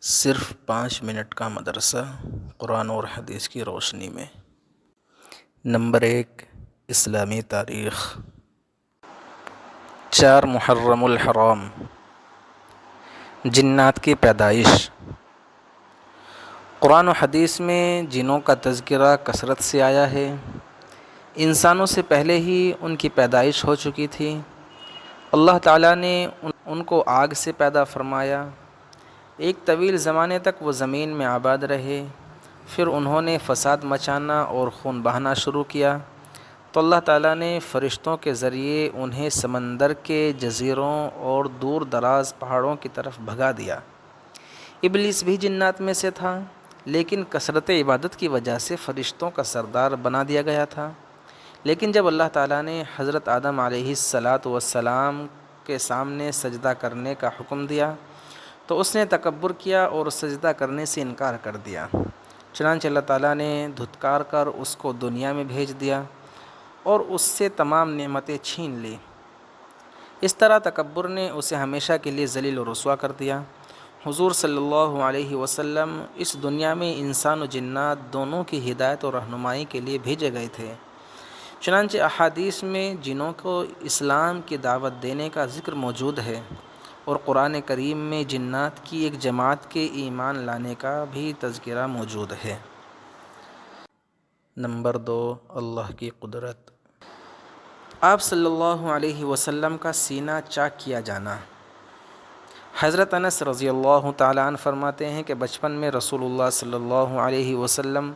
صرف 5 منٹ کا مدرسہ قرآن اور حدیث کی روشنی میں۔ نمبر 1، اسلامی تاریخ۔ 4 محرم الحرام، جنات کی پیدائش۔ قرآن و حدیث میں جنوں کا تذکرہ کثرت سے آیا ہے۔ انسانوں سے پہلے ہی ان کی پیدائش ہو چکی تھی۔ اللہ تعالیٰ نے ان کو آگ سے پیدا فرمایا۔ ایک طویل زمانے تک وہ زمین میں آباد رہے، پھر انہوں نے فساد مچانا اور خون بہانا شروع کیا، تو اللہ تعالیٰ نے فرشتوں کے ذریعے انہیں سمندر کے جزیروں اور دور دراز پہاڑوں کی طرف بھگا دیا۔ ابلیس بھی جنات میں سے تھا، لیکن کثرت عبادت کی وجہ سے فرشتوں کا سردار بنا دیا گیا تھا۔ لیکن جب اللہ تعالیٰ نے حضرت آدم علیہ السلام کے سامنے سجدہ کرنے کا حکم دیا تو اس نے تکبر کیا اور سجدہ کرنے سے انکار کر دیا۔ چنانچہ اللہ تعالیٰ نے دھتکار کر اس کو دنیا میں بھیج دیا اور اس سے تمام نعمتیں چھین لی۔ اس طرح تکبر نے اسے ہمیشہ کے لیے ذلیل و رسوا کر دیا۔ حضور صلی اللہ علیہ وسلم اس دنیا میں انسان و جنات دونوں کی ہدایت اور رہنمائی کے لیے بھیجے گئے تھے۔ چنانچہ احادیث میں جنوں کو اسلام کی دعوت دینے کا ذکر موجود ہے، اور قرآن کریم میں جنات کی ایک جماعت کے ایمان لانے کا بھی تذکرہ موجود ہے۔ نمبر 2، اللہ کی قدرت۔ آپ صلی اللہ علیہ وسلم کا سینہ چاک کیا جانا۔ حضرت انس رضی اللہ تعالیٰ عنہ فرماتے ہیں کہ بچپن میں رسول اللہ صلی اللہ علیہ وسلم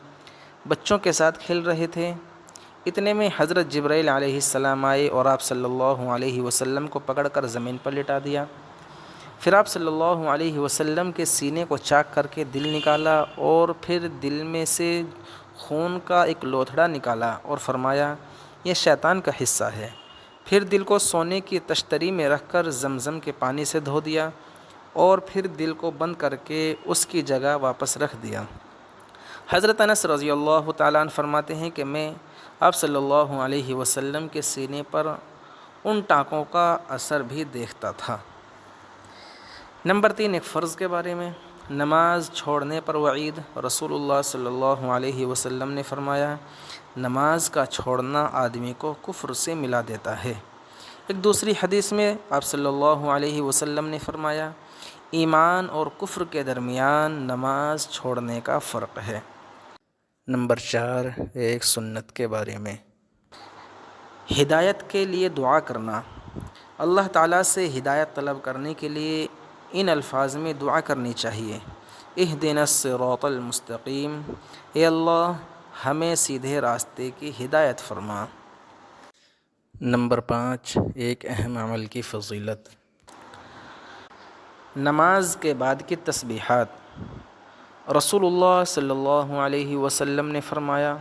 بچوں کے ساتھ کھیل رہے تھے۔ اتنے میں حضرت جبرائیل علیہ السلام آئے اور آپ صلی اللہ علیہ وسلم کو پکڑ کر زمین پر لٹا دیا۔ پھر آپ صلی اللہ علیہ وسلم کے سینے کو چاک کر کے دل نکالا اور پھر دل میں سے خون کا ایک لوتھڑا نکالا اور فرمایا، یہ شیطان کا حصہ ہے۔ پھر دل کو سونے کی تشتری میں رکھ کر زمزم کے پانی سے دھو دیا اور پھر دل کو بند کر کے اس کی جگہ واپس رکھ دیا۔ حضرت انس رضی اللہ تعالیٰ عنہ فرماتے ہیں کہ میں آپ صلی اللہ علیہ وسلم کے سینے پر ان ٹانکوں کا اثر بھی دیکھتا تھا۔ نمبر 3، ایک فرض کے بارے میں۔ نماز چھوڑنے پر وعید۔ رسول اللہ صلی اللہ علیہ وسلم نے فرمایا، نماز کا چھوڑنا آدمی کو کفر سے ملا دیتا ہے۔ ایک دوسری حدیث میں آپ صلی اللہ علیہ وسلم نے فرمایا، ایمان اور کفر کے درمیان نماز چھوڑنے کا فرق ہے۔ نمبر 4، ایک سنت کے بارے میں۔ ہدایت کے لیے دعا کرنا۔ اللہ تعالیٰ سے ہدایت طلب کرنے کے لیے ان الفاظ میں دعا کرنی چاہیے، اہدنا الصراط المستقیم، اے اللہ ہمیں سیدھے راستے کی ہدایت فرما۔ نمبر 5، ایک اہم عمل کی فضیلت۔ نماز کے بعد کی تسبیحات۔ رسول اللہ صلی اللہ علیہ وسلم نے فرمایا،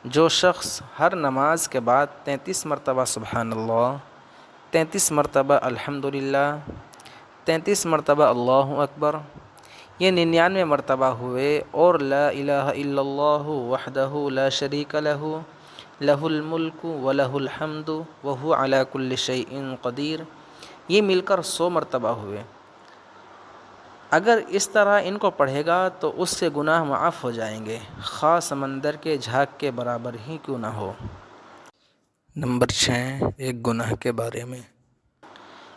جو شخص ہر نماز کے بعد 33 مرتبہ سبحان اللہ، 33 مرتبہ الحمدللہ، 33 مرتبہ اللہ اکبر، یہ 99 مرتبہ ہوئے، اور لا الہ الا اللہ وحدہ لا شریک لہ لہ الملک ولہ الحمد وہو علی کل شیء قدیر، یہ مل کر 100 مرتبہ ہوئے۔ اگر اس طرح ان کو پڑھے گا تو اس سے گناہ معاف ہو جائیں گے، خواہ سمندر کے جھاگ کے برابر ہی کیوں نہ ہو۔ نمبر 6، ایک گناہ کے بارے میں۔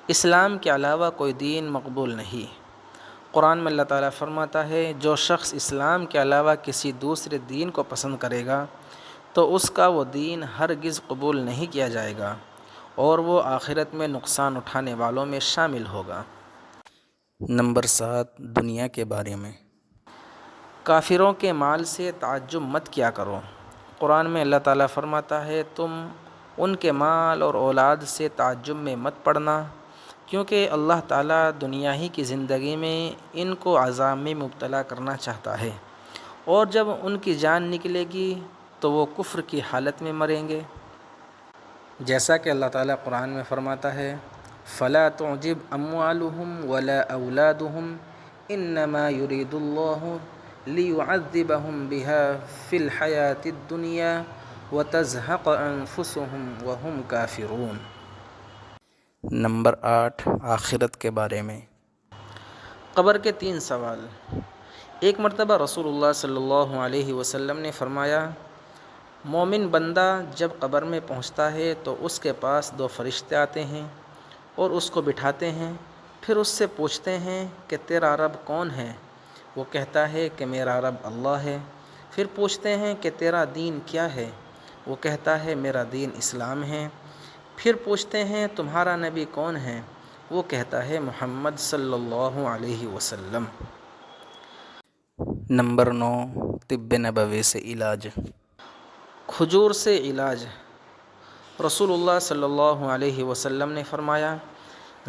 اسلام کے علاوہ کوئی دین مقبول نہیں۔ قرآن میں اللہ تعالیٰ فرماتا ہے، جو شخص اسلام کے علاوہ کسی دوسرے دین کو پسند کرے گا تو اس کا وہ دین ہرگز قبول نہیں کیا جائے گا اور وہ آخرت میں نقصان اٹھانے والوں میں شامل ہوگا۔ نمبر 7، دنیا کے بارے میں۔ کافروں کے مال سے تعجب مت کیا کرو۔ قرآن میں اللہ تعالیٰ فرماتا ہے، تم ان کے مال اور اولاد سے تعجب میں مت پڑنا، کیونکہ اللہ تعالیٰ دنیا ہی کی زندگی میں ان کو عذاب میں مبتلا کرنا چاہتا ہے، اور جب ان کی جان نکلے گی تو وہ کفر کی حالت میں مریں گے۔ جیسا کہ اللہ تعالیٰ قرآن میں فرماتا ہے، فَلَا تُعْجِبْ أَمْوَالُهُمْ وَلَا أَوْلَادُهُمْ إِنَّمَا يُرِيدُ اللَّهُ لِيُعَذِّبَهُمْ بِهَا فِي الْحَيَاةِ الدُّنْيَا وَتَزْهَقَ أَنفُسُهُمْ وَهُمْ كَافِرُونَ۔ نمبر 8، آخرت کے بارے میں۔ قبر کے 3 سوال۔ ایک مرتبہ رسول اللہ صلی اللہ علیہ وسلم نے فرمایا، مومن بندہ جب قبر میں پہنچتا ہے تو اس کے پاس 2 فرشتے آتے ہیں اور اس کو بٹھاتے ہیں، پھر اس سے پوچھتے ہیں کہ تیرا رب کون ہے؟ وہ کہتا ہے کہ میرا رب اللہ ہے۔ پھر پوچھتے ہیں کہ تیرا دین کیا ہے؟ وہ کہتا ہے میرا دین اسلام ہے۔ پھر پوچھتے ہیں تمہارا نبی کون ہے؟ وہ کہتا ہے محمد صلی اللہ علیہ وسلم۔ نمبر 9، طب نبوی سے علاج۔ کھجور سے علاج۔ رسول اللہ صلی اللہ علیہ وسلم نے فرمایا،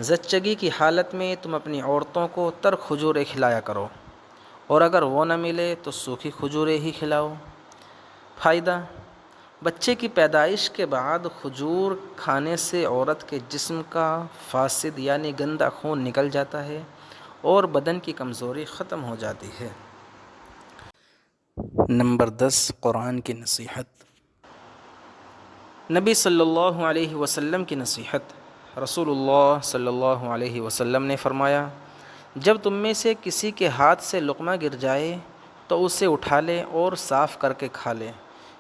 زچگی کی حالت میں تم اپنی عورتوں کو تر کھجوریں کھلایا کرو، اور اگر وہ نہ ملے تو سوکھی کھجوریں ہی کھلاؤ۔ فائدہ: بچے کی پیدائش کے بعد کھجور کھانے سے عورت کے جسم کا فاسد یعنی گندا خون نکل جاتا ہے اور بدن کی کمزوری ختم ہو جاتی ہے۔ نمبر 10، قرآن کی نصیحت۔ نبی صلی اللہ علیہ وسلم کی نصیحت۔ رسول اللہ صلی اللہ علیہ وسلم نے فرمایا، جب تم میں سے کسی کے ہاتھ سے لقمہ گر جائے تو اسے اٹھا لے اور صاف کر کے کھا لے،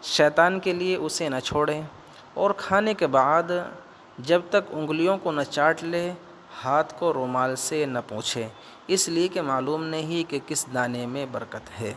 شیطان کے لیے اسے نہ چھوڑے، اور کھانے کے بعد جب تک انگلیوں کو نہ چاٹ لے ہاتھ کو رومال سے نہ پوچھے، اس لیے کہ معلوم نہیں کہ کس دانے میں برکت ہے۔